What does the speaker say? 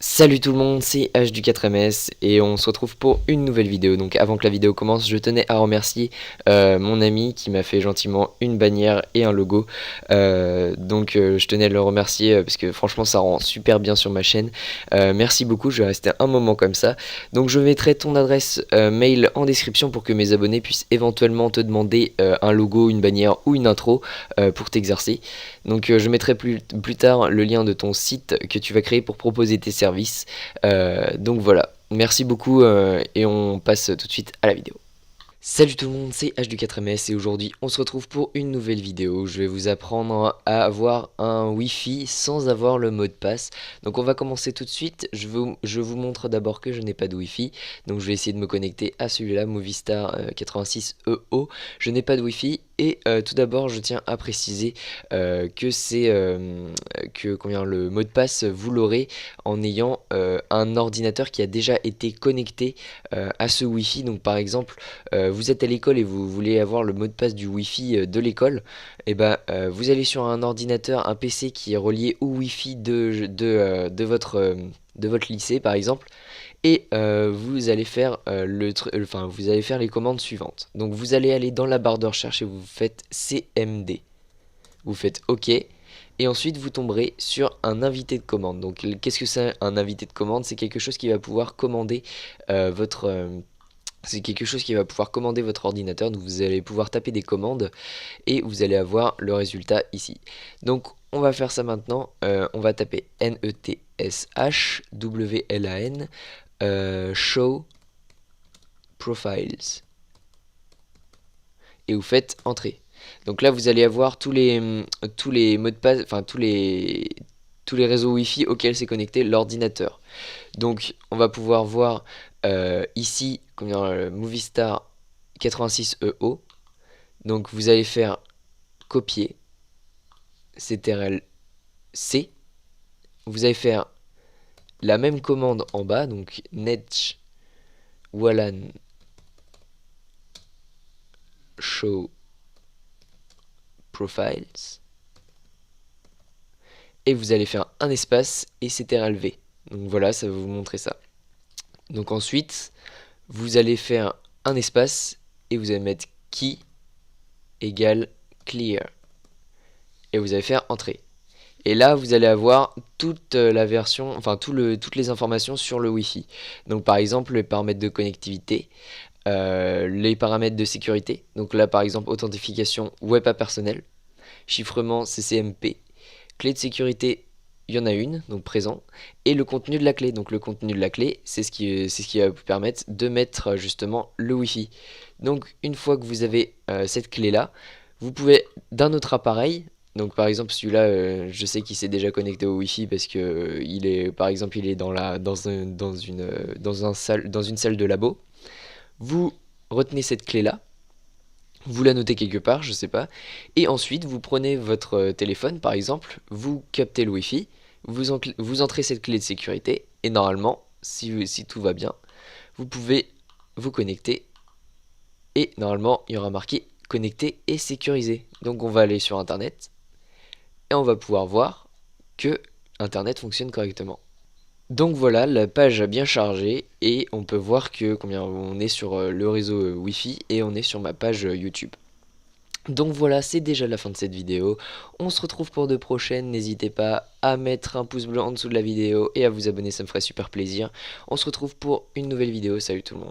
Salut tout le monde, c'est H du 4MS et on se retrouve pour une nouvelle vidéo. Donc avant que la vidéo commence, je tenais à remercier mon ami qui m'a fait gentiment une bannière et un logo. Je tenais à le remercier parce que franchement ça rend super bien sur ma chaîne. Merci beaucoup, je vais rester un moment comme ça. Donc je mettrai ton adresse mail en description pour que mes abonnés puissent éventuellement te demander un logo, une bannière ou une intro pour t'exercer. Donc je mettrai plus tard le lien de ton site que tu vas créer pour proposer tes services. Donc voilà, merci beaucoup et on passe tout de suite à la vidéo. Salut tout le monde, c'est H du 4MS et aujourd'hui on se retrouve pour une nouvelle vidéo. Je vais vous apprendre à avoir un Wi-Fi sans avoir le mot de passe. Donc on va commencer tout de suite. Je vous montre d'abord que je n'ai pas de Wi-Fi. Donc je vais essayer de me connecter à celui-là, Movistar 86EO. Je n'ai pas de Wi-Fi et tout d'abord je tiens à préciser que le mot de passe vous l'aurez en ayant un ordinateur qui a déjà été connecté à ce Wi-Fi. Donc par exemple vous êtes à l'école et vous voulez avoir le mot de passe du Wi-Fi de l'école, et vous allez sur un ordinateur, un PC qui est relié au Wi-Fi de votre lycée par exemple, et vous allez faire vous allez faire les commandes suivantes. Donc vous allez aller dans la barre de recherche et vous faites CMD, vous faites OK. Et ensuite, vous tomberez sur un invité de commande. Donc, qu'est-ce que c'est un invité de commande? C'est quelque chose qui va pouvoir commander votre ordinateur. Donc vous allez pouvoir taper des commandes et vous allez avoir le résultat ici. Donc on va faire ça maintenant. On va taper NETSHWLAN show profiles et vous faites entrée. Donc là vous allez avoir tous les mots de passe, enfin tous les réseaux Wi-Fi auxquels c'est connecté l'ordinateur. Donc on va pouvoir voir ici Movistar 86EO. Donc vous allez faire copier CTRL-C. Vous allez faire la même commande en bas, donc netsh walan show profiles. Et vous allez faire un espace et CTRL-V. Donc voilà, ça va vous montrer ça. Donc ensuite, vous allez faire un espace et vous allez mettre key égale clear. Et vous allez faire entrée. Et là, vous allez avoir toute la version, enfin toutes les informations sur le Wi-Fi. Donc par exemple, les paramètres de connectivité, les paramètres de sécurité. Donc là, par exemple, authentification WebA personnel, chiffrement CCMP, clé de sécurité, il y en a une, donc présent, et le contenu de la clé. Donc le contenu de la clé, c'est ce qui va vous permettre de mettre justement le Wi-Fi. Donc une fois que vous avez cette clé-là, vous pouvez d'un autre appareil, donc par exemple celui-là, je sais qu'il s'est déjà connecté au Wi-Fi parce que il est dans une salle de labo. Vous retenez cette clé-là. Vous la notez quelque part, je sais pas, et ensuite vous prenez votre téléphone par exemple, vous captez le Wi-Fi, vous entrez cette clé de sécurité, et normalement, si tout va bien, vous pouvez vous connecter, et normalement il y aura marqué connecté et sécurisé. Donc on va aller sur internet, et on va pouvoir voir que internet fonctionne correctement. Donc voilà, la page a bien chargé et on peut voir que on est sur le réseau Wi-Fi et on est sur ma page YouTube. Donc voilà, c'est déjà la fin de cette vidéo. On se retrouve pour de prochaines. N'hésitez pas à mettre un pouce bleu en dessous de la vidéo et à vous abonner, ça me ferait super plaisir. On se retrouve pour une nouvelle vidéo. Salut tout le monde.